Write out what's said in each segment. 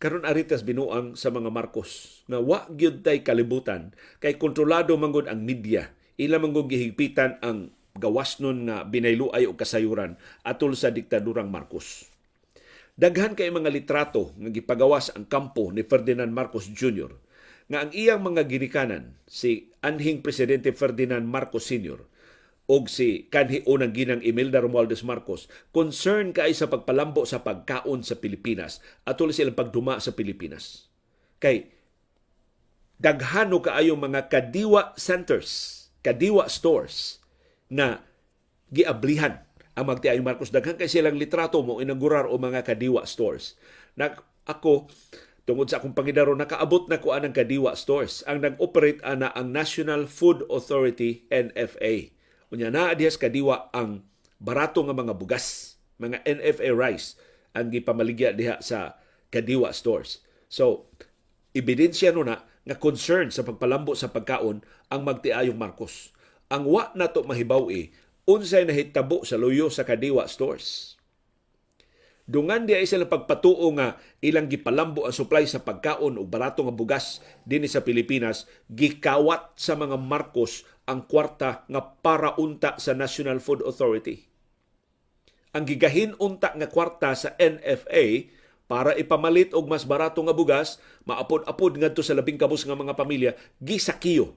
karon aritas binuang sa mga Marcos nga wa gyud tay kalibutan kay kontrolado manggod ang media. Ila manggod gihigpitan ang gawasnon nga binayluay og kasayuran atol sa diktadurang Marcos. Daghan kay mga litrato nga gipagawas ang kampo ni Ferdinand Marcos Jr. nga ang iyang mga ginikanan si anhing presidente Ferdinand Marcos Sr. og si kanhi unang ginang Imelda Romualdez Marcos concern kay sa pagpalambo sa pagkaon sa Pilipinas atol silang pagduma sa Pilipinas. Kay daghano kaayo mga kadiwa centers, kadiwa stores na giablihan ang magtiayong Marcos. Daghan kay silang litrato mo inaugurar o mga kadiwa stores. Ako tungod sa akong pangidaro nakaabot na ko anang kadiwa stores. Ang nag-operate ana ang National Food Authority, NFA. Unya naa dihas kadiwa ang barato nga mga bugas, mga NFA rice ang gipamaligya diha sa kadiwa stores. So, ebidensya no na nga concern sa pagpalambo sa pagkaon ang magtiayong Marcos. Ang wa nato mahibaw unsay nahitabo sa luyo sa kadiwa stores. Dungan di ay sila pagpatuo nga ilang gipalambo ang supply sa pagkaon o barato nga bugas dinhi sa Pilipinas, gikawat sa mga Marcos ang kwarta nga para unta sa National Food Authority. Ang gigahin unta nga kwarta sa NFA para ipamalit og mas barato nga bugas, maapod-apod ngadto sa labing kabus nga mga pamilya, gisakiyo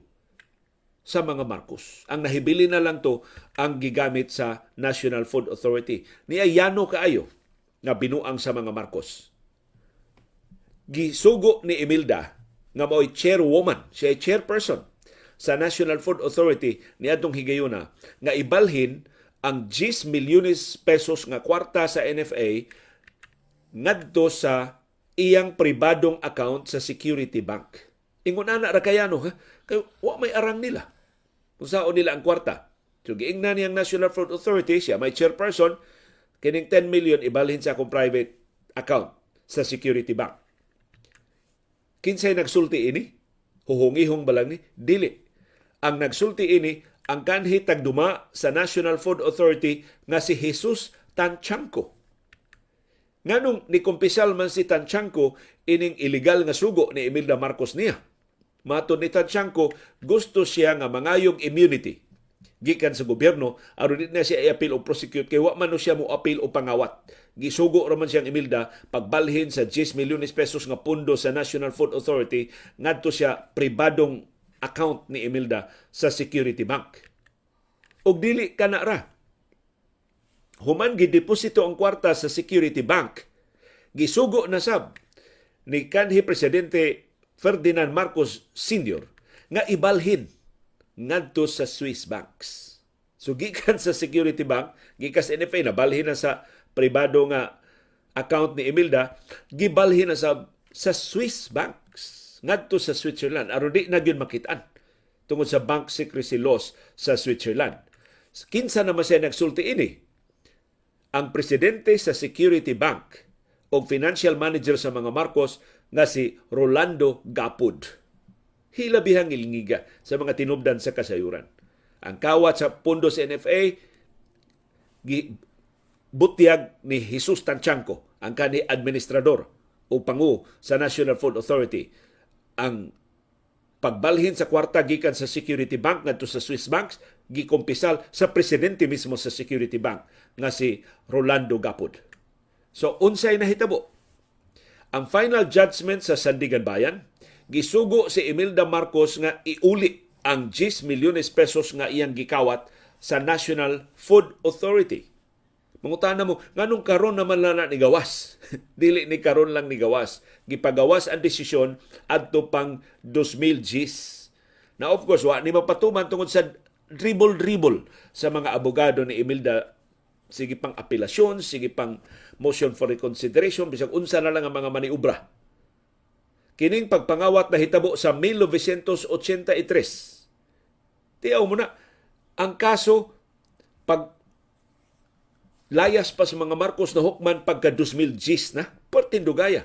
sa mga Marcos. Ang nahibili na lang to ang gigamit sa National Food Authority. Niyayano kaayo nga binuang sa mga Marcos. Gisugo ni Imelda nga mao'y chairwoman, siya ay chairperson sa National Food Authority niadtong higayuna nga ibalhin ang 10 milyones pesos nga kwarta sa NFA ngadto sa iyang pribadong account sa Security Bank. Ingon ana ra kayano ha? Kay wa may arang nila. Kung saan nila ang kwarta. So giingnan niyang National Food Authority, siya may chairperson, kining 10 million ibalhin sa akong private account sa Security Bank. Kinsay nagsulti ini? Huhungihong balang ni? Dili. Ang nagsulti ini, ang kanhi tagduma sa National Food Authority nga si Jesus Tanchanco. Nganong ni kumpisal man si Tanchanco ining illegal nga sugo ni Imelda Marcos niya. Matod ni Tanchanco, gusto siya nga mangayong immunity gikan sa gobyerno aron di na siya i-appeal o prosecute kay wa man no siya mo appeal o pangawat. Gisugo ra man siyang Imelda pagbalhin sa 10 milyones pesos nga pundo sa National Food Authority ngadto siya pribadong account ni Imelda sa Security Bank. Og dili kana ra. Human gideposito ang kwarta sa Security Bank, gisugo na sab ni kanhi presidente Ferdinand Marcos Sr. nga ibalhin ngadto sa Swiss banks. So gikan sa Security Bank, gikan sa NFA na balhin na sa pribado nga account ni Imelda, gibalhin na sa Swiss banks ngadto sa Switzerland aron di na gyud makitaan tungod sa bank secrecy laws sa Switzerland. Kinsa naman siya nagsulti ini? Ang presidente sa Security Bank o financial manager sa mga Marcos nga si Rolando Gapud. Hilabihang ilingiga sa mga tinubdan sa kasayuran. Ang kawat sa pundo sa NFA, butyag ni Jesus Tanchanco, ang kani administrador o pangu sa National Food Authority. Ang pagbalhin sa kwarta gikan sa Security Bank ngadto sa Swiss banks, gikumpisal sa presidente mismo sa Security Bank nga si Rolando Gapud. So unsay nahitabo? Ang final judgment sa Sandigan Bayan, gisugo si Imelda Marcos nga iuli ang 10 milyones pesos nga iyang gikawat sa National Food Authority. Mangutana mo, nganong karon naman lang na nigawas? Dili ni karon lang nigawas. Gipagawas ang desisyon adto pang 2000 Gs. Na of course, wa ni mapatuman tungod sa dribble-dribble sa mga abogado ni Imelda. Sige pang apelasyon, sige pang motion for reconsideration, bisag unsa na lang ang mga maniubra. Kining pagpangawat na hitabo sa 1983. Tiyaw mo na, ang kaso, pag layas pa sa mga Marcos na hukman pagka 2000 Gs na, pertindugaya.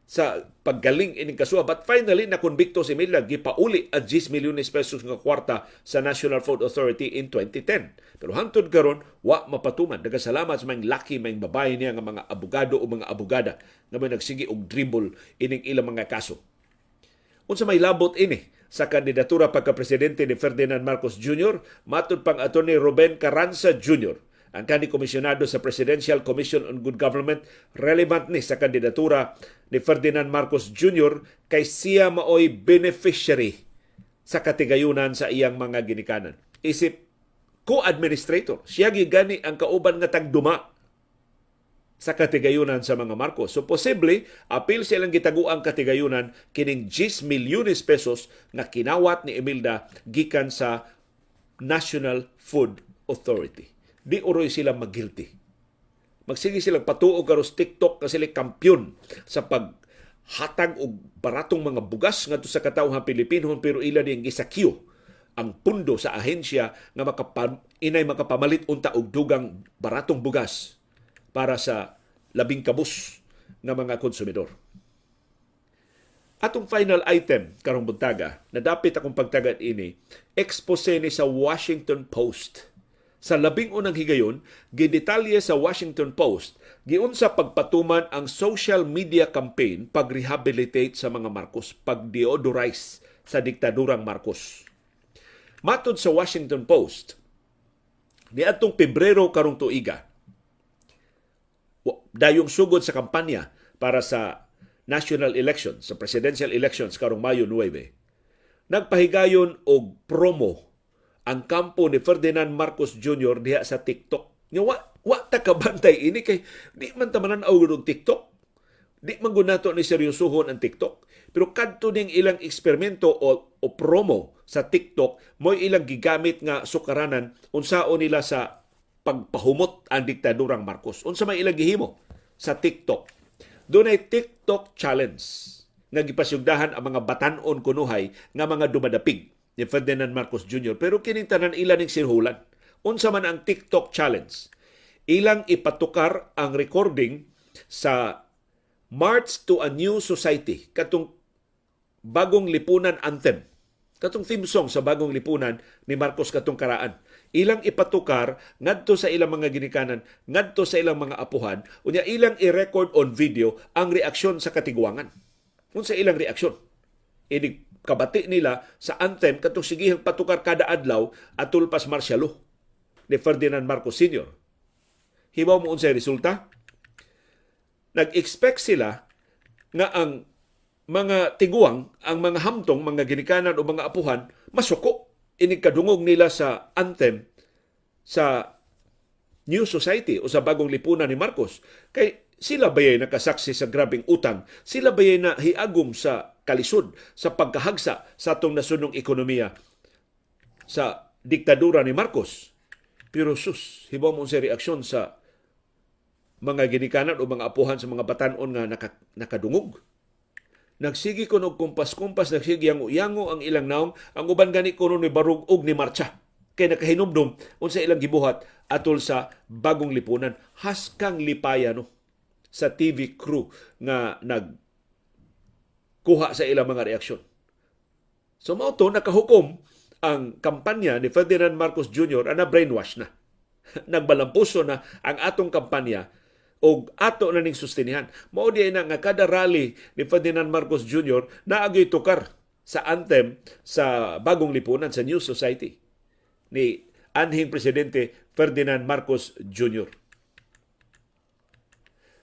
sa paggaling ining kasuha. But finally, nakonbikto si Imelda, gipauli at 10 milyones pesos nga kwarta sa National Food Authority in 2010. Pero hangtod karon wa mapatuman. Nagasalamat sa mga laki, mga babae niya nga mga abogado o mga abogada nga may nagsigi og dribble ining ilang mga kaso. Unsa may labot ini sa kandidatura pagka-presidente ni Ferdinand Marcos Jr., matud pang Attorney Ruben Carranza Jr., ang kanhi komisyonado sa Presidential Commission on Good Government, relevant ni sa kandidatura ni Ferdinand Marcos Jr. kay siya maoy beneficiary sa katigayunan sa iyang mga ginikanan. Isip co-administrator, siya gigani ang kauban nga tagduma sa katigayunan sa mga Marcos. So posible, apil silang gitagu ang katigayunan kining 10 milyones pesos na kinawat ni Imelda gikan sa National Food Authority. Di uroy sila mag-guilty. Magsige silang patuog karos TikTok na sila kampyon sa paghatag og baratong mga bugas ngadto sa katawhang Pilipino, pero ila ding gisakyo ang pundo sa ahensya nga inay makapamalit unta og dugang baratong bugas para sa labing kabus nga mga konsumidor. Atong final item karong buntaga, nadapit akong pagtagad ini, expose ni sa Washington Post. Sa labing unang higayon, gidetalye sa Washington Post, giunsa pagpatuman ang social media campaign pag-rehabilitate sa mga Marcos, pag-deodorize sa diktadurang Marcos. Matod sa Washington Post, niadtong Pebrero karong tuiga, dayong sugod sa kampanya para sa national elections, sa presidential elections karong Mayo 9, nagpahigayon og promo ang kampo ni Ferdinand Marcos Jr. diha sa TikTok. Nga wa ta kabantay ini kay di man ta mananaw og TikTok. Di man gud nato ni seryosohon ang TikTok. Pero kadto ning ilang eksperimento o promo sa TikTok, mo'y ilang gigamit nga sukaranan unsaon nila sa pagpahumot ang diktadurang Marcos. Unsa may ilang gihimo sa TikTok? Dunay TikTok challenge nga gipasyugdahan ang mga batan-on kunuhay nga mga dumadapig ni Ferdinand Marcos Jr. Pero kining tanan ilan ning sinhulan. Unsa man ang TikTok challenge? Ilang ipatukar ang recording sa March to a New Society, katong bagong lipunan anthem, katong theme song sa bagong lipunan ni Marcos katong karaan. Ilang ipatukar ngadto sa ilang mga ginikanan, ngadto sa ilang mga apuhan, unya ilang i-record on video ang reaksyon sa katigwangan. Unsa ilang reaksyon? Inig kabati nila sa anthem katong sigihang patukar kada adlaw atul pas martial law ni Ferdinand Marcos Sr. Hibaw mo unsay resulta? Nag-expect sila nga ang mga tiguang, ang mga hamtong, mga ginikanan o mga apuhan, masuko. Inig kadungog nila sa anthem sa New Society o sa bagong lipunan ni Marcos. Kay sila bayay nakasaksi sa grabing utang? Sila bayay na hiagom sa kalisod, sa pagkahagsa sa atong nasunong ekonomiya sa diktadura ni Marcos? Pero sus, hibaw mo sa reaksyon sa mga ginikanan o mga apuhan sa mga batanon nga nakadungog. Nagsigi ko og kumpas-kumpas, nagsigi yango ang ilang naong, ang uban gani kuno ni barug og ni marcha. Kay nakahinumdum unsa ilang gibuhat atol sa bagong lipunan. Haskang lipaya no sa TV crew nga nagkuha sa ilang mga reaksyon. So mao to nakahukom ang kampanya ni Ferdinand Marcos Jr. na brainwash na. Nagbalampuso na ang atong kampanya o ato na ning sustinihan. Mao di na nga kada rally ni Ferdinand Marcos Jr. naagyoy tukar sa anthem sa bagong lipunan sa New Society ni anhing presidente Ferdinand Marcos Jr.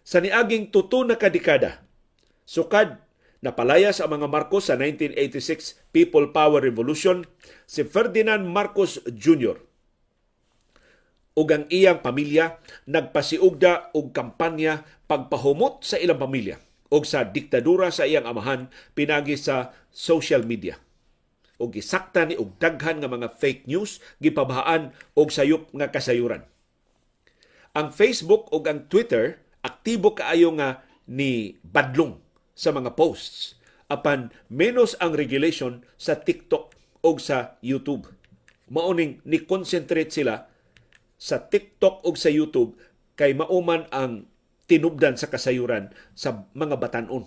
Sa niaging 2 na kadekada, sukad napalayas ang mga Marcos sa 1986 People Power Revolution, si Ferdinand Marcos Jr. ug ang iyang pamilya nagpasiugda og kampanya pagpahumot sa ilang pamilya ug sa diktadura sa iyang amahan pinagi sa social media. Og gisakta ni og daghan nga mga fake news gipabahaan og sayop nga kasayuran. Ang Facebook ug ang Twitter aktibo kaayo nga ni badlong sa mga posts apan menos ang regulation sa TikTok ug sa YouTube. Maoning ni concentrate sila sa TikTok o sa YouTube kay mauman ang tinubdan sa kasayuran sa mga batanon.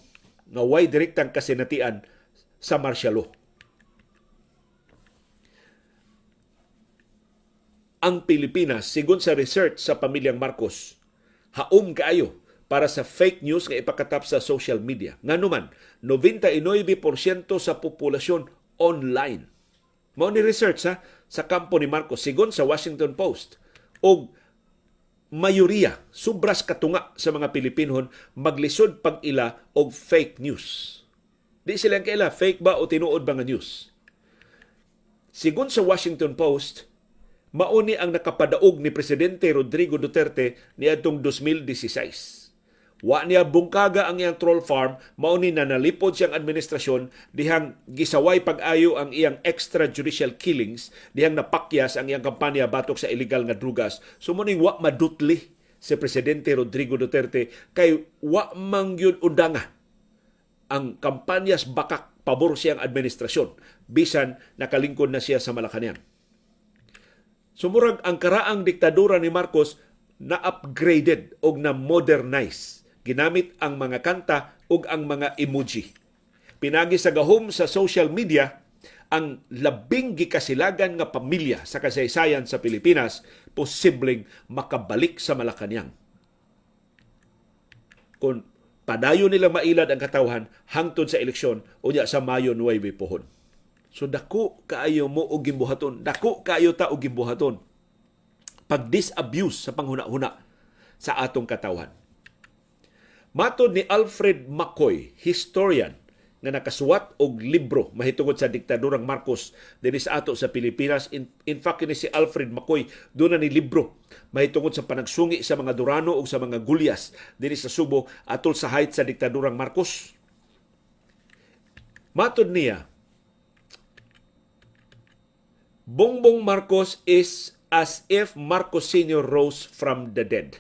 nga way direktang kasinatian sa martial law. Ang Pilipinas, sigon sa research sa pamilyang Marcos, haom kaayo para sa fake news nga ipakatap sa social media. Nganuman, 99% sa populasyon online. Mao ni research sa kampo ni Marcos, sigon sa Washington Post. Og mayoriya, sobras katunga sa mga Pilipinon maglisod pag ila og fake news. Di sila kaila fake ba o tinuod ba nga news. Sigon sa Washington Post, mauni ang nakapadaog ni Presidente Rodrigo Duterte niadtong 2016. Wa niya bungkaga ang iyang troll farm, mauni na nalipod siyang administrasyon, dihang gisaway pag-ayo ang iyang extrajudicial killings, dihang napakyas ang iyang kampanya batok sa illegal nga drugas. Sumuning wa madutli si Presidente Rodrigo Duterte kay wa man gyud udanga ang kampanyas bakak pabor siyang administrasyon, bisan nakalingkod na siya sa Malacañang. Sumurag ang karaang diktadura ni Marcos na upgraded o na modernize. Ginamit ang mga kanta o ang mga emoji. Pinagi sa gahom sa social media, ang labing gikasilagan nga pamilya sa kasaysayan sa Pilipinas posibleng makabalik sa Malacañang. Kung padayon nilang mailad ang katawhan hangtod sa eleksyon unya sa Mayo 9 pohon. So dako kaayo mo og gimbuhaton, dako kaayo ta og gimbuhaton pag-disabuse sa panghuna-huna sa atong katawhan. Matod ni Alfred McCoy, historian na nakasuwat og libro mahitungod sa diktadurang Marcos dinhi sa ato sa Pilipinas. In fact, ni si Alfred McCoy doon na ni libro mahitungod sa panagsungi sa mga Durano o sa mga Gulyas dinhi sa Subo atol sa height sa diktadurang Marcos. Matod niya, Bongbong Marcos is as if Marcos Sr. rose from the dead.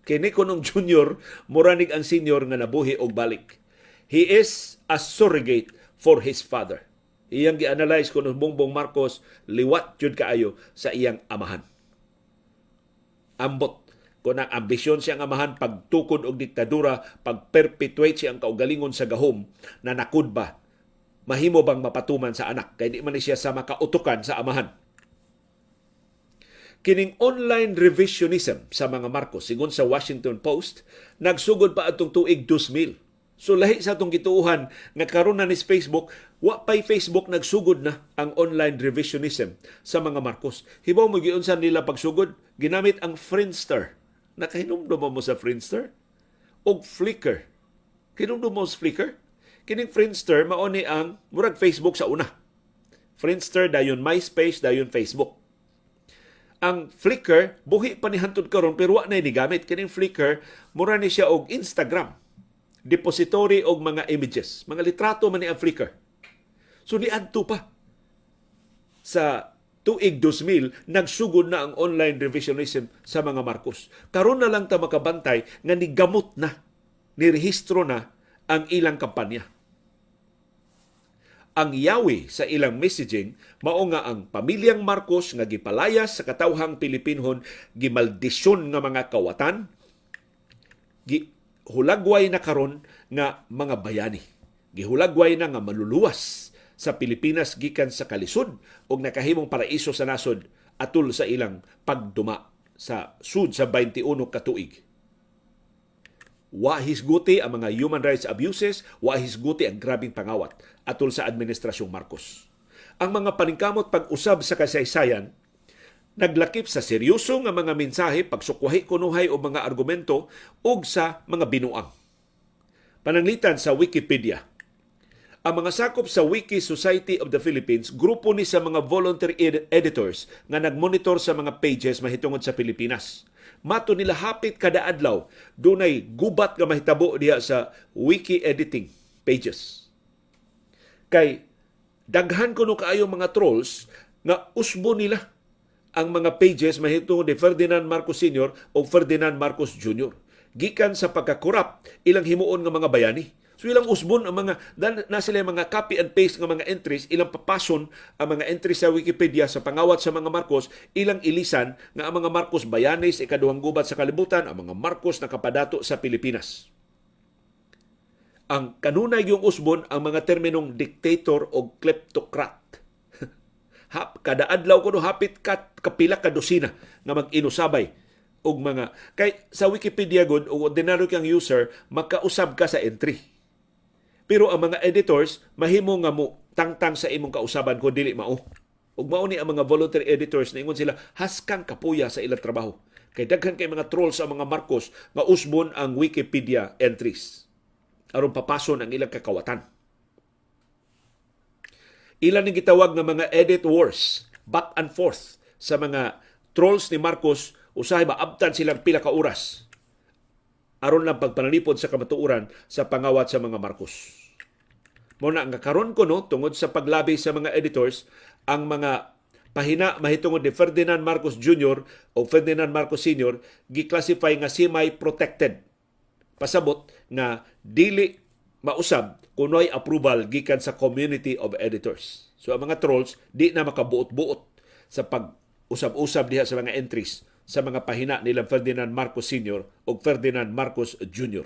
Kini kunong junior, muranig ang senior nga nabuhi og balik. He is a surrogate for his father. Iyang gi-analyze kunong Bongbong Marcos liwat jud kaayo sa iyang amahan. Ambot kung ang ambisyon siyang amahan pagtukod og diktadura, pag-perpetuate siyang kaugalingon sa gahom na nakudba, mahimo bang mapatuman sa anak? Kaya di man siya sa makautukan sa amahan. Kining online revisionism sa mga Marcos, sigon sa Washington Post, nagsugod pa atong tuig 2000. So lahi sa atong gituuhan nga karon na ni Facebook, wa pay Facebook nagsugod na ang online revisionism sa mga Marcos. Hibaw mo giunsan nila pagsugod, ginamit ang Friendster. Nakahinumdum mo sa Friendster? Og Flickr. Hinumdum mo sa Flickr? Kining Friendster mao ni ang murag Facebook sa una. Friendster dayon MySpace dayon Facebook. Ang Flickr buhi pa ni hantud karon pero wa na ni gamit. Kining Flickr mura ni siya og Instagram. Depository og mga images, mga litrato man ni ang Flickr. So niadto pa sa tuig 2000 nagsugod na ang online revisionism sa mga Marcos. Karon na lang ta makabantay nga nigamot na, nirehistro na ang ilang kampanya. Ang yawi sa ilang messaging mao nga ang pamilyang Marcos nga gipalayas sa katawhang Pilipinhon, gimaldisyon nga mga kawatan, gihulagway na karon nga mga bayani. Gihulagway na nga maluluwas sa Pilipinas gikan sa kalisod ug nakahimong paraiso sa nasod atul sa ilang pagduma sa sud sa 21 ka tuig. Wa hisguti ang mga human rights abuses, wa hisguti ang grabing pangawat atol sa administrasyong Marcos. Ang mga paningkamot pag-usab sa kasaysayan naglakip sa seryoso nga mga mensahe, pagsukwahi kunuhay o mga argumento ug sa mga binuang. Pananglitan sa Wikipedia. Ang mga sakop sa Wiki Society of the Philippines, grupo ni sa mga volunteer editors nga nagmonitor sa mga pages mahitungod sa Pilipinas. Mato nila hapit kada adlaw, dunay gubat nga mahitabo diha sa wiki editing pages. Kay daghan kuno kaayo mga trolls nga usbo nila ang mga pages mahitungod ni Ferdinand Marcos Sr. o Ferdinand Marcos Jr. Gikan sa pagkakorap ilang himuon nga mga bayani. So ilang usbon ang mga na sila mga copy and paste nga mga entries, ilang papason ang mga entries sa Wikipedia sa pangawat sa mga Marcos, ilang ilisan nga ang mga Marcos bayani sa ikaduhang gubat sa kalibutan, ang mga Marcos nakapadato sa Pilipinas. Ang kanunay yung usbon ang mga terminong dictator o kleptocrat. Kada adlaw kuno hapit kapila ka dosina nga mag-inusabay og mga kay sa Wikipedia gud o ordinaryo kang user makausab ka sa entry. Pero ang mga editors mahimo nga mo tangtang sa imong kausaban kung dili mao. Ug mao ni ang mga voluntary editors na ingon sila haskang kapuya sa ilang trabaho. Kay daghan kay mga trolls sa mga Marcos nga usbon ang Wikipedia entries aron papason ang ilang kakawatan. Ilan ning gitawag nga mga edit wars, back and forth sa mga trolls ni Marcos, usahay maabtan silang pila ka oras aron lang pagpanalipod sa kamatuoran sa pangawat sa mga Marcos. Muna nga karon ko no tungod sa paglabi sa mga editors, ang mga pahina mahitungod ni Ferdinand Marcos Jr. o Ferdinand Marcos Sr. gi-classify nga semi-protected. Pasabot nga dili mausab kunoy approval gikan sa community of editors. So ang mga trolls di na makabuot-buot sa pag-usab-usab diha sa mga entries sa mga pahina nilang Ferdinand Marcos Sr. o Ferdinand Marcos Jr.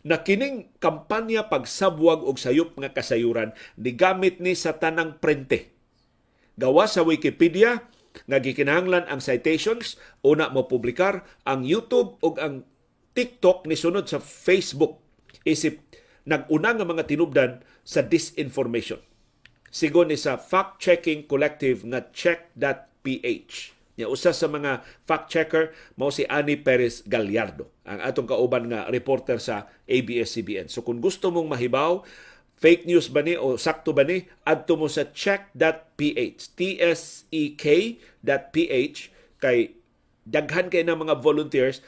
Na kining kampanya pagsabwag og sayop nga kasayuran nigamit ni sa tanang prente. Gawa sa Wikipedia nga gikinahanglan ang citations una mo publikar, ang YouTube ug ang TikTok ni sunod sa Facebook isip nag-una nga mga tinubdan sa disinformation. Sigon ni sa fact-checking collective nga check.ph. Nya usa sa mga fact-checker mao si Annie Perez Gallardo, ang atong kauban nga reporter sa ABS-CBN. So kung gusto mong mahibaw, fake news ba ni o sakto ba ni, adto mo sa check.ph. tsek.ph kay daghan kay na mga volunteers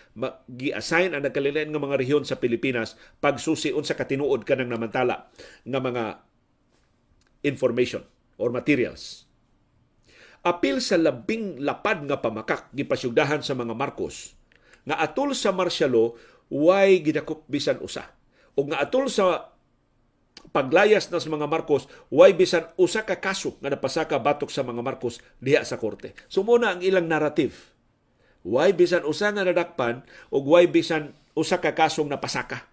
gi-assign ang nagkalilain nga mga rehiyon sa Pilipinas pagsusi unsa katinuod kanang namantala nga mga information or materials. Apil sa labing lapad nga pamakak gipasyugdahan sa mga Marcos nga atol sa martial law way gidakop bisan usa. O nga atol sa paglayas na sa mga Marcos way bisan usa ka kaso nga napasaka batok sa mga Marcos diha sa korte. Sumuna ang ilang narrative. Way bisan usa nga nadakpan o way bisan usa ka kasong napasaka.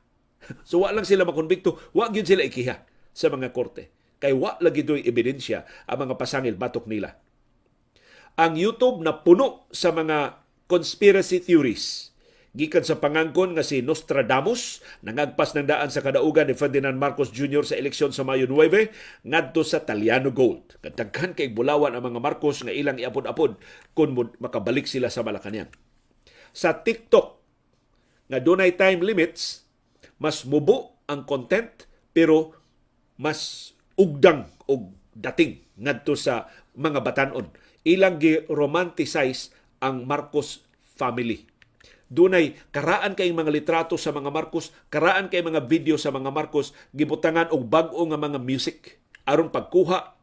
So wa lang sila makonbikto, wa gyud sila ikiha sa mga korte. Kay wa lagi doy ebidensya ang mga pasangil batok nila. Ang YouTube na puno sa mga conspiracy theories. Gikan sa pangangkon nga si Nostradamus, nangagpas ng daan sa kadaugan ni Ferdinand Marcos Jr. sa eleksyon sa Mayo 9, ngadto sa Taliano Gold. Kadaghan kay bulawan ang mga Marcos nga ilang iapod-apod kung makabalik sila sa Malacañang. Sa TikTok, nga dunay time limits, mas mubo ang content pero mas ugdang og dating ngadto sa mga batanon. Ilang gi-romanticize ang Marcos family. Dunay karaan kay mga litrato sa mga Marcos, karaan kay mga video sa mga Marcos, gibutangan og bag-o nga mga music aron pagkuha,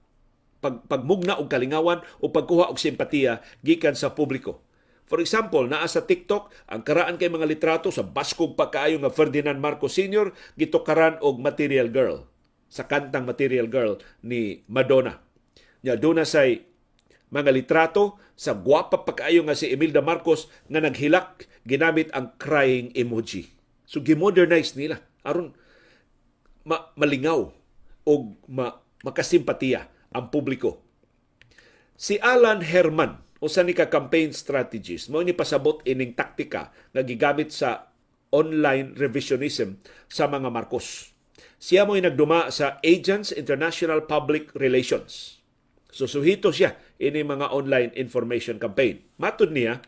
pagmugna og kalingawan o pagkuha og simpatiya gikan sa publiko. For example, naa sa TikTok ang karaan kay mga litrato sa baskog pagkaayo nga Ferdinand Marcos Sr. gitukaran og Material Girl sa kantang Material Girl ni Madonna. Nya duna say mga litrato sa gwapa pagkaayo nga si Imelda Marcos nga naghilak ginamit ang crying emoji. So gimodernize nila aron malingaw o makasimpatiya ang publiko. Si Alan Herman, usa ni ka campaign strategist, mao ni pasabot ining taktika nga gigamit sa online revisionism sa mga Marcos. Siya mo'y nagduma sa Agents International Public Relations. Susuhito siya ini mga online information campaign. Matud niya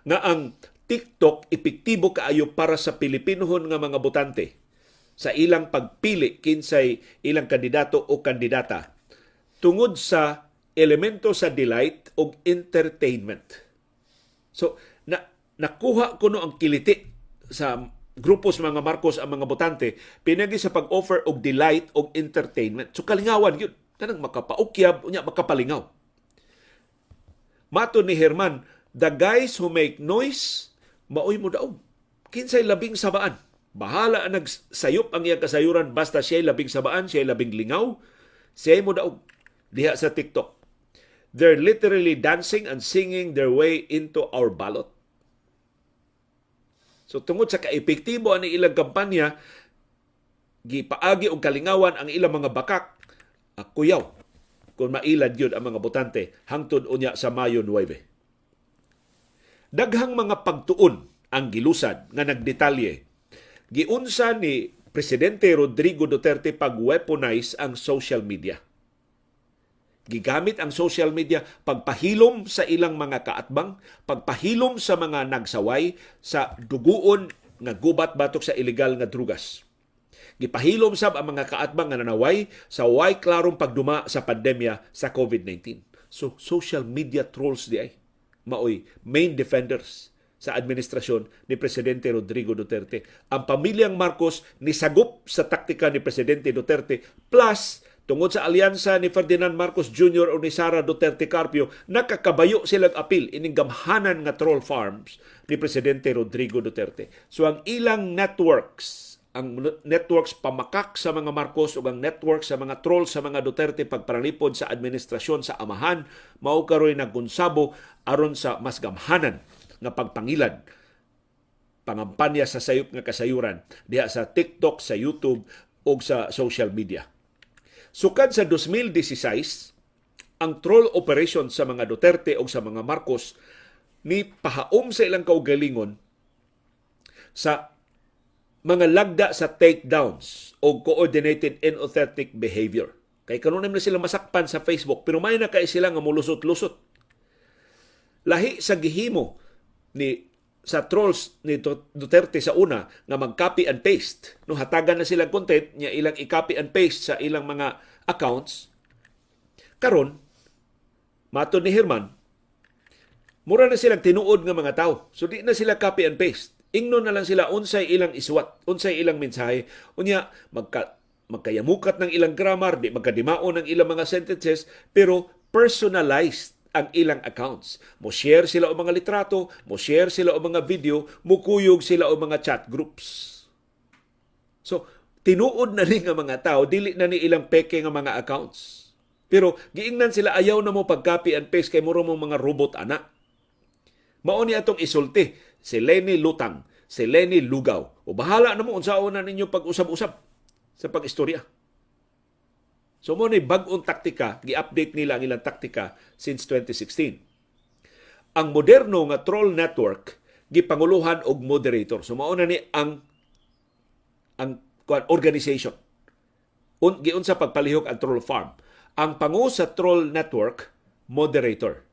nga ang TikTok epektibo kaayo para sa Pilipinohon nga mga botante sa ilang pagpili kinsay ilang kandidato o kandidata tungod sa elemento sa delight o entertainment. So, nakuha ko no ang kiliti sa grupos mga Marcos ang mga botante pinagi sa pag-offer og delight o entertainment. So, kalingawan yun. Kanang makapaukyab, unya makapalingaw. Mato ni Herman, the guys who make noise, maoy mo daog. Kinsay labing sabaan. Bahala ang nagsayop ang iyang kasayuran basta siya'y labing sabaan, siya'y labing lingaw, siya'y mo daog. Diha sa TikTok. They're literally dancing and singing their way into our ballot. So tungod sa kaepektibo ani ilang kampanya, gipaagi og kalingawan ang ilang mga bakak, kuyaw kung mailad yun ang mga botante hangtod unya sa Mayo 9. Daghang mga pagtuon ang gilusad nga nagdetalye. Giunsa ni Presidente Rodrigo Duterte pag-weaponize ang social media. Gigamit ang social media pagpahilom sa ilang mga kaatbang, pagpahilom sa mga nagsaway sa duguon nga gubat batok sa ilegal nga drugas. Gipahilom sab ang mga kaatbang nga nanaway sa way klarong pagduma sa pandemya sa COVID-19. So social media trolls di ay maoy main defenders sa administrasyon ni Presidente Rodrigo Duterte. Ang pamilyang Marcos nisagop sa taktika ni Presidente Duterte plus tungod sa alyansa ni Ferdinand Marcos Jr. o ni Sara Duterte Carpio, nakakabayo silang apil ining gamhanan nga troll farms ni Presidente Rodrigo Duterte. So ang ilang networks, ang networks pamakak sa mga Marcos o ang networks sa mga troll sa mga Duterte pagpanalipod sa administrasyon sa amahan, mao karoy nagunsabo aron sa mas gamhanan nga pagpangilad, pangampanya sa sayop nga kasayuran diha sa TikTok, sa YouTube o sa social media. Sukad sa 2016, ang troll operation sa mga Duterte o sa mga Marcos ni pahaom sa ilang kaugalingon sa mga lagda sa takedowns o coordinated inauthentic behavior. Kay kanunay na sila masakpan sa Facebook pero may na kay sila nga mulusot-lusot. Lahi sa gihimo ni sa trolls ni Duterte sa una nga mag-copy and paste. No, hatagan na silang content niya ilang i-copy and paste sa ilang mga accounts. Karon, matod ni Herman, mura na silang tinuod nga mga tao. So di na sila copy and paste. Ingnon na lang sila unsay ilang iswat, unsay ilang mensahe. Unya, magkayamukat ng ilang grammar, di magkadimaon ng ilang mga sentences, pero personalized ang ilang accounts. Mo-share sila o mga litrato, mo-share sila o mga video, mukuyog sila o mga chat groups. So, tinuod na ni nga mga tao, dili na ni ilang peke nga mga accounts. Pero, giingnan sila, ayaw na mo pag-copy and paste kay muro mong mga robot ana. Mao ni atong isulti, si Lenny Lutang, si Lenny Lugaw. O bahala na mo, unsaon na ninyo pag-usab-usab sa pag-istorya. So mo ni bag-ong taktika, gi-update nila ang ilang taktika since 2016. Ang moderno nga troll network gipanguluhan og moderator. So mao na ni ang organization. Giunsa pagpalihok ang troll farm. Ang pangu sa troll network moderator.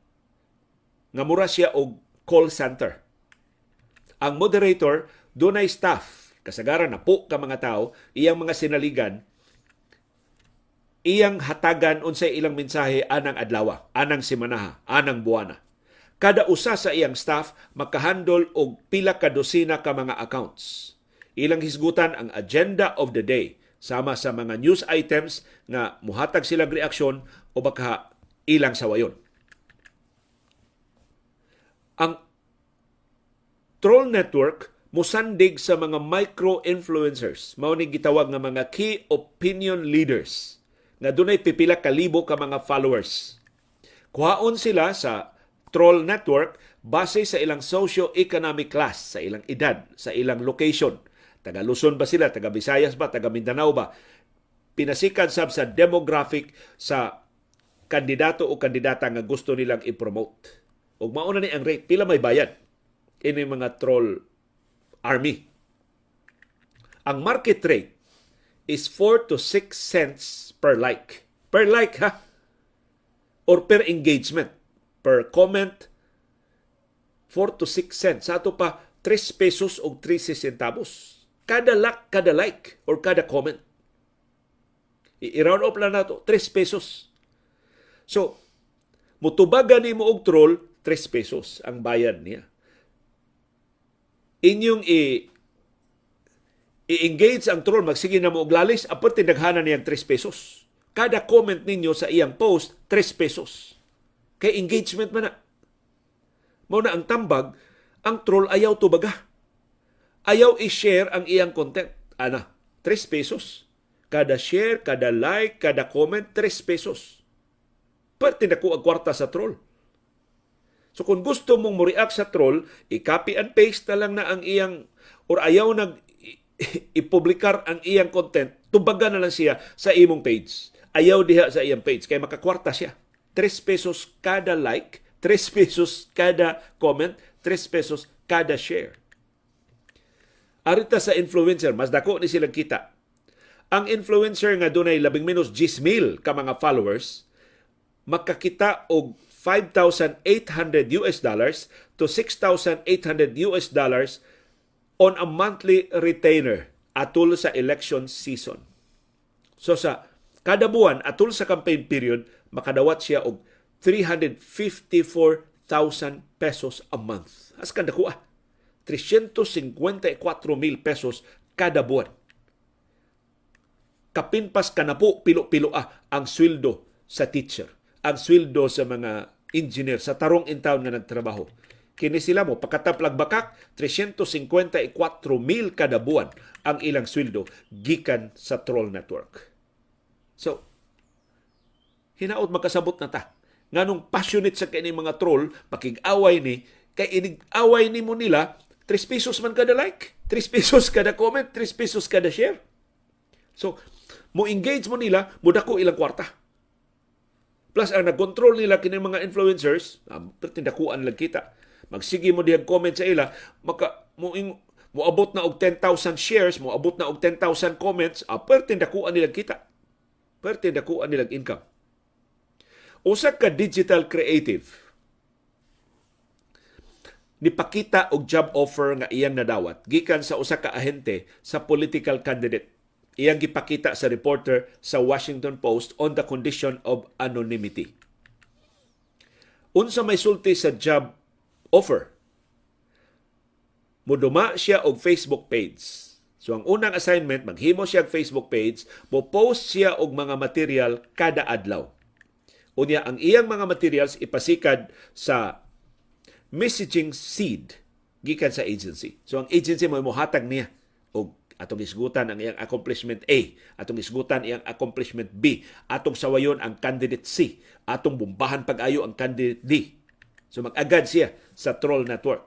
Nga mura siya og call center. Ang moderator dunay staff, kasagaran na po ka mga tao, iyang mga sinaligan, iyang hatagan unsay ilang mensahe anang adlaw, anang semanaha, anang buwana. Kada usa sa iyang staff makahandle og pila ka dosina ka mga accounts. Ilang hisgutan ang agenda of the day sama sa mga news items nga muhatag silang reaksyon o baka ilang sawayon. Ang troll network musandig sa mga micro-influencers, mao ni gitawag nga mga key opinion leaders nga dunay pipila ka libo ka mga followers. Kuhaon sila sa troll network base sa ilang socio-economic class, sa ilang edad, sa ilang location. Taga Luzon ba sila, taga Visayas ba, taga Mindanao ba? Pinasikan sab sa demographic sa kandidato o kandidata nga gusto nilang i-promote. Ug mao na ni ang rate, pila may bayad ini mga troll army. Ang market rate is 4 to 6 cents per like. Per like ha? Or per engagement. Per comment, 4 to 6 cents. Sa ato pa, 3 pesos o 13 centavos. Kada like, or kada comment. I-round up lang nato, 3 pesos. So, mutubagan ni mo og troll, 3 pesos ang bayad niya. Inyong i-engage ang troll, magsige na mo og lalis, apot tinaghanan niyang 3 pesos. Kada comment ninyo sa iyang post, 3 pesos. Kay engagement man na. Mao na ang tambag, ang troll ayaw tubaga. Ayaw i-share ang iyang content. 3 pesos. Kada share, kada like, kada comment, 3 pesos. Pwerte na ko ang kwarta sa troll. So kung gusto mong mo-react sa troll, i-copy and paste na lang na ang iyang, or ayaw nag i-publikar ang iyang content, tubagan na lang siya sa imong page. Ayaw diha sa iyang page kay makakwarta siya. 3 pesos kada like, 3 pesos kada comment, 3 pesos kada share. Arita sa influencer, mas dako ni silang kita. Ang influencer nga dunay labing minus 10,000 ka mga followers, makakita og $5,800 to $6,800 on a monthly retainer atol sa election season. So sa kada buwan atol sa campaign period, makadawat siya og 354,000 pesos a month. As kada kuha, 354,000 pesos kada buwan. Kapinpas ka na po, pilo-pilo ang sweldo sa teacher, ang sweldo sa mga engineer, sa tarong in-town nga nagtrabaho. Kini sila mo, pagkataplag bakak, 354,000 kada buwan ang ilang sweldo gikan sa troll network. So, hinaot makasabot na ta. Nganong passionate sa kini mga troll, pakig-away ni, kay inig-away ni mo nila, 3 pesos man kada like, 3 pesos kada comment, 3 pesos kada share. So, mo engage mo nila, mudako ilang kwarta. Plus, ang nag-control nila kini mga influencers, tindakuan lang kita. Magsige mo diyang comment sa ila, moabot na og 10,000 shares, moabot na og 10,000 comments, tindakuan nilang kita. Tindakuan nilang income. Usa ka digital creative, nipakita og job offer nga iyang nadawat gikan sa usa ka ahente sa political candidate. Iyang gipakita sa reporter sa Washington Post on the condition of anonymity. Unsa may sulti sa job offer, muduma siya og Facebook page. So ang unang assignment, maghimo siya og Facebook page, mo post siya og mga material kada adlaw. Unya ang iyang mga materials ipasikad sa messaging seed gikan sa agency. So ang agency mo mohatag niya og atong isgutan ang iyang accomplishment A, atong isgutan iyang accomplishment B, atong sawayon ang candidate C, atong bombahan pag-ayo ang candidate D. So mag-agad siya sa troll network.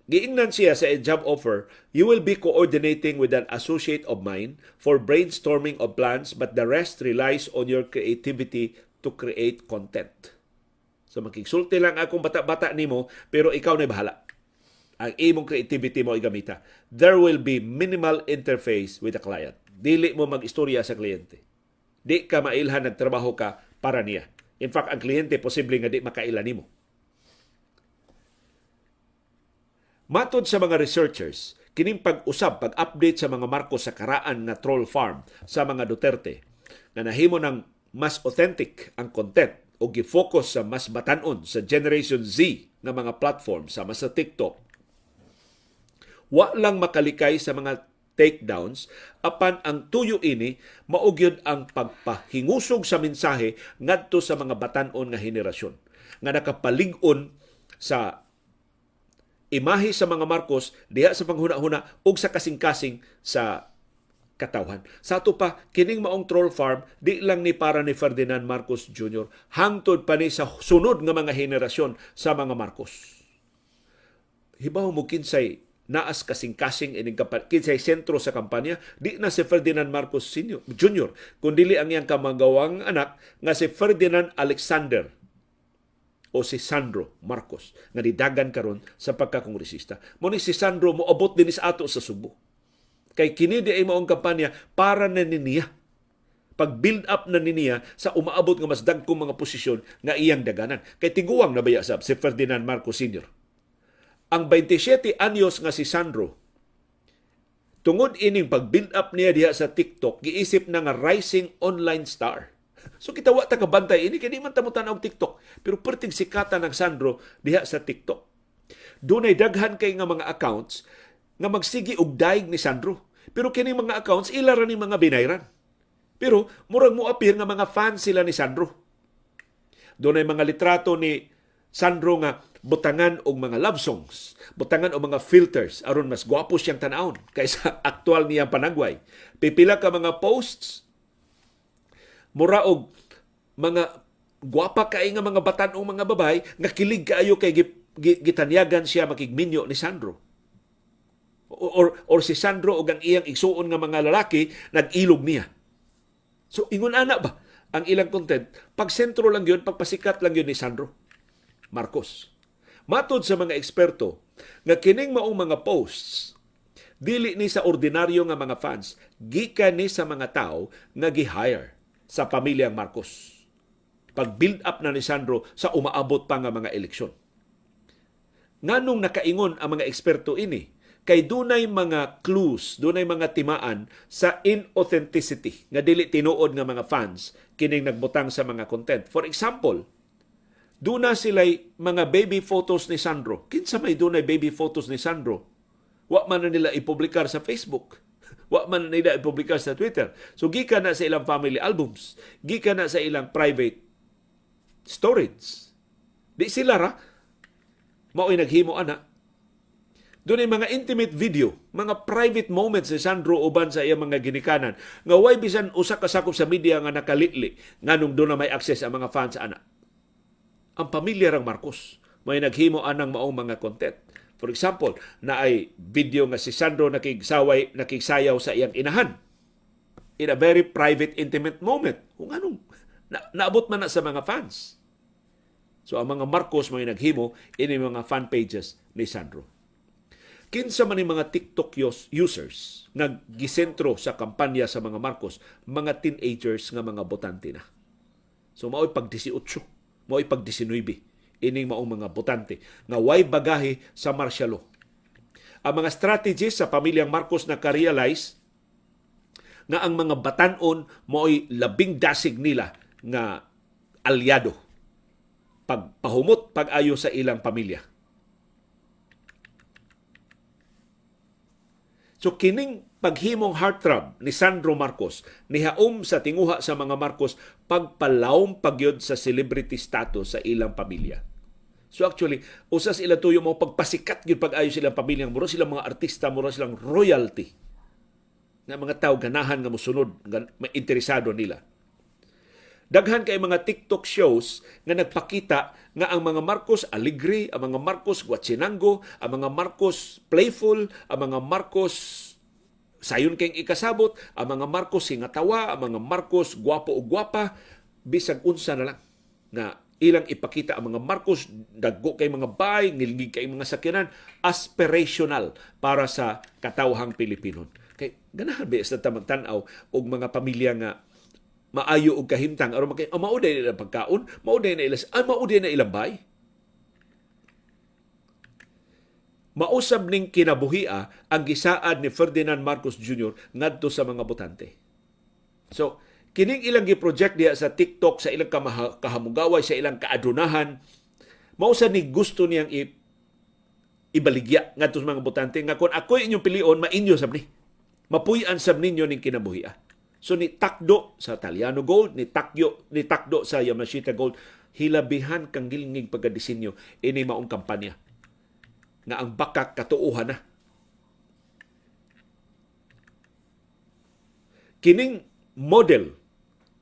Giingnan siya sa job offer, you will be coordinating with an associate of mine for brainstorming of plans, but the rest relies on your creativity to create content. So makigsulti lang akong bata-bata nimo, pero ikaw na bahala. Ang imong creativity mo igamita. There will be minimal interface with the client. Dili mo mag-istorya sa kliyente. Di ka mailhan, nagtrabaho ka para niya. In fact, ang kliyente posible nga di makailan nimo. Matod sa mga researchers, kining pag-usab, pag-update sa mga Marcos sa karaan na troll farm sa mga Duterte, na nahimo ng mas authentic ang content o gi-focus sa mas batanon sa Generation Z na mga platform sama sa TikTok. Wa lang makalikay sa mga takedowns, apan ang tuyo ini maugyod ang pagpahingusog sa mensahe ngadto sa mga batanon nga henerasyon nga nakapalig-on sa imahe sa mga Marcos diha sa panghuna-huna ug sa kasing-kasing sa katawhan. Sa ato pa, kining maong troll farm, di lang ni para ni Ferdinand Marcos Jr., hangtod pa ni sa sunod nga mga henerasyon sa mga Marcos. Hibaw mo kinsay naas kasing-kasing ining kinsay sentro sa kampanya, di na si Ferdinand Marcos Jr., kundili ang iyang kamagawang anak nga si Ferdinand Alexander o si Sandro Marcos nga nidagan karon sa pagkakongresista. Mo ni si Sandro moabot din sa ato sa Subo. Kay kini di ay maong kampanya para na niya. Pag-build up na niya sa umaabot nga mas dagkong mga posisyon nga iyang daganan. Kay tiguang nabaya sab si Ferdinand Marcos Sr. Ang 27 anyos nga si Sandro, tungod ining pag-build up niya diha sa TikTok, giisip na nga rising online star. So kita wa ta kabantay ini kay di man ta mo tan-aw TikTok, pero perting sikatan ng Sandro diha sa TikTok. Dunay daghan kay nga mga accounts nga magsigi og daig ni Sandro. Pero kini mga accounts ilara ni mga binayran. Pero murag mo appear nga mga fans sila ni Sandro. Dunay mga litrato ni Sandro nga butangan og mga love songs, butangan og mga filters aron mas gwapo siyang tan-awon kaysa aktual niyang panagway. Pipila ka mga posts mura og mga gwapa kay nga mga batan-ong mga babay nga kilig kaayo kay gitanyagan siya makigminyo ni Sandro. Or si Sandro o ang iyang igsuon nga mga lalaki nag-ilog niya. So ingon ana ba ang ilang content? Pag-sentro lang yun, pagpasikat lang yun ni Sandro Marcos. Matod sa mga eksperto nga kining maong mga posts dili ni sa ordinaryo nga mga fans, gikan ni sa mga tao nga gi-hire sa pamilyang Marcos. Pag-build up na ni Sandro sa umaabot pa nga mga eleksyon. Nganong nakaingon ang mga eksperto ini? Kay dunay mga clues, dunay mga timaan sa inauthenticity nga dili tinuod nga mga fans kining nagbutang sa mga content. For example, duna sila'y mga baby photos ni Sandro. Kinsa may dunay baby photos ni Sandro? Wa man na nila ipublikar sa Facebook. Wa man na nila ipublikar sa Twitter. So, gikan na sa ilang family albums. Gikan na sa ilang private storage. Di sila ra. Mao'y naghimo ana. Doon ay mga intimate video, mga private moments ni Sandro uban sa iyang mga ginikanan. Nga way bisan usa ka sakop sa media nga nakalitli nganong doon na may access ang mga fans ana. Ang pamilya rang Marcos may naghimo anang maong mga content. For example, na ay video nga si Sandro nakigsayaw sa iyang inahan in a very private, intimate moment. Kung anong naabot man na sa mga fans. So ang mga Marcos may naghimo ini mga fan pages ni Sandro. Kinsa man ni mga TikTok users naggisentro sa kampanya sa mga Marcos, mga teenagers nga mga botante na. So mao'y pag 18, mao'y pag 19 ining maong mga botante nga way bagahe sa martial law. Ang mga strategies sa pamilyang Marcos na ka-realize nga ang mga batanon mao'y labing dasig nila nga alyado pagpahumot pag-ayo sa ilang pamilya. So kining paghimong heartthrob ni Sandro Marcos nihaom sa tinguha sa mga Marcos pagpalawom pagyod sa celebrity status sa ilang pamilya. So actually, usas ilang tuyo mo pagpasikat gyud pag-ayo silang pamilyang mura silang mga artista, mura silang royalty nga mga tao ganahan nga mosunod, nga interesado nila. Daghan kay mga TikTok shows nga nagpakita nga ang mga Marcos alegre, ang mga Marcos guatsinango, ang mga Marcos playful, ang mga Marcos sayon kayong ikasabot, ang mga Marcos singatawa, ang mga Marcos gwapo o gwapa, bisag unsa na lang na ilang ipakita ang mga Marcos, daggo kay mga bay, ngilngig kay mga sakyanan, aspirational para sa katawhang Pilipino. Kay ganahan ba sa tamang-tanaw og mga pamilya nga maayo og kahimtang aron makay mauday na pagkaon, mauday na ilang bay. Mausab ning kinabuhia ang gisaad ni Ferdinand Marcos Jr. ngadto sa mga botante. So, kining ilang gi-project diha sa TikTok, sa ilang kahamugaway, sa ilang kaadunahan, mausab ni gusto niyang ibaligya ngadto sa mga botante nga kung ako'y inyong pilion, mainyo sab ni. Mapuy-an sab ninyo ning kinabuhia. So ni takdo sa Italiano Gold, ni takdo sa Yamashita Gold, hilabihan kang gilngig pagkadisenyo ini maong kampanya nga ang bakak katuuhan na. Kining model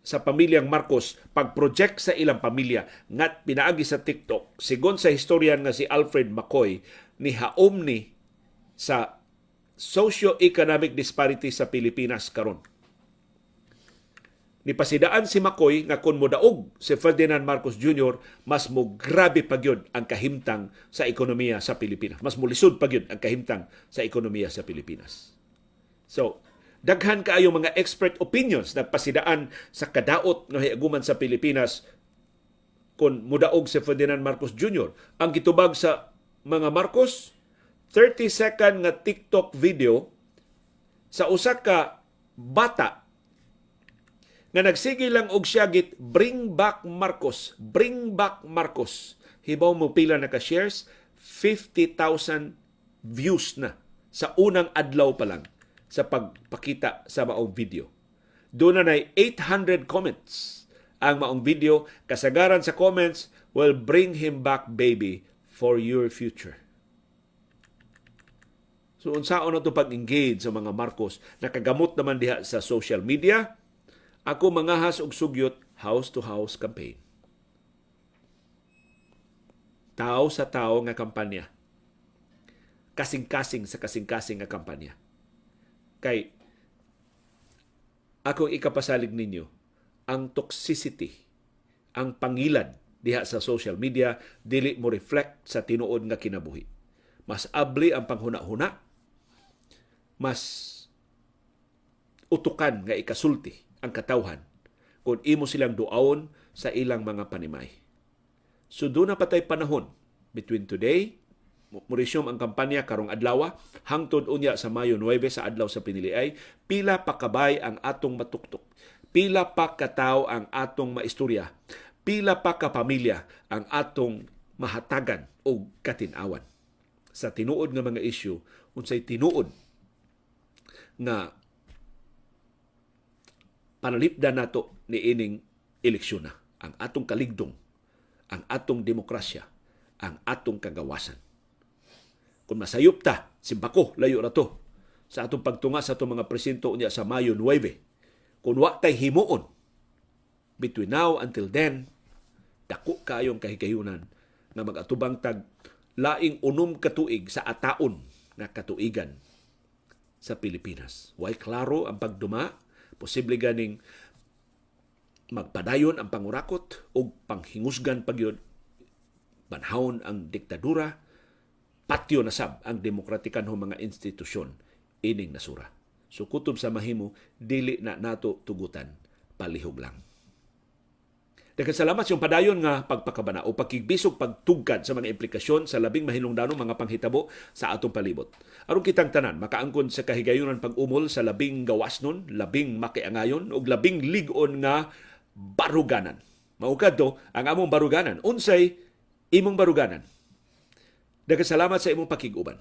sa pamilyang Marcos pag-project sa ilang pamilya ngat pinaagi sa TikTok, sigon sa historian nga si Alfred McCoy, ni haom ni sa socio-economic disparity sa Pilipinas karon. Nipasidaan si McCoy nga kung modaog si Ferdinand Marcos Jr., mas mo grabe pagyod ang kahimtang sa ekonomiya sa Pilipinas. Mas mulisod pagyod ang kahimtang sa ekonomiya sa Pilipinas. So, daghan kaayo mga expert opinions na pasidaan sa kadaot nga hiaguman sa Pilipinas kung modaog si Ferdinand Marcos Jr. Ang gitubag sa mga Marcos, 30-second nga TikTok video sa usa ka bata nga nagsige lang og siyagit, bring back Marcos, bring back Marcos. Hibaw mo pila na ka-shares, 50,000 views na sa unang adlaw pa lang sa pagpakita sa maong video. Doon na 800 comments ang maong video. Kasagaran sa comments, will bring him back, baby, for your future. So unsaon na ito pag-engage sa mga Marcos? Nakagamot naman diha sa social media. Ako mangahas og sugyot, house-to-house campaign. Tao sa tao nga kampanya. kasing-kasing sa kasing-kasing nga kampanya. Kay akong ikapasalig ninyo, ang toxicity, ang pangilad diha sa social media, dili mo reflect sa tinuod nga kinabuhi. Mas abli ang panghuna-huna, mas utukan nga ikasulti ang katawhan kung imo silang duawon sa ilang mga panimay. So doon na patay panahon between today, mo-resume ang kampanya karong adlaw, hangtod unya sa Mayo 9 sa adlaw sa piniliay, pila pa kabay ang atong matuktok, pila pa katawo ang atong maistorya, pila pa ka pamilya ang atong mahatagan o katinawan. Sa tinuod nga mga issue, unsay tinuod nga panalipdan nato ni ining eleksyon na. Ang atong kaligdong, ang atong demokrasya, ang atong kagawasan. Kung masayop ta, simbako, layo na to, sa atong pagtunga sa atong mga presinto niya sa Mayo 9. Kung wa tay himuon, between now until then, dako kayong kahigayunan na mag-atubang tag laing 6 katuig sa ataon na katuigan sa Pilipinas. Way klaro ang pagduma, posible ganing magpadayon ang pangurakot o panghingusgan pagyod, banhawon ang diktadura, patyo na sab ang demokratikan mga institusyon ining nasura. So kutob sa mahimo, dili na nato tugutan, palihog lang. Daghang salamat sa padayon nga pagpakabana o pakigbisog pagtugkad sa mga implikasyon sa labing mahinungdanong mga panghitabo sa atong palibot. Aron kitang tanan makaangkon sa kahigayunan pag-umol sa labing gawasnon, labing makiangayon ug labing lig-on nga baruganan. Maukad to ang among baruganan. Unsay imong baruganan? Daghang salamat sa imong pakiguban.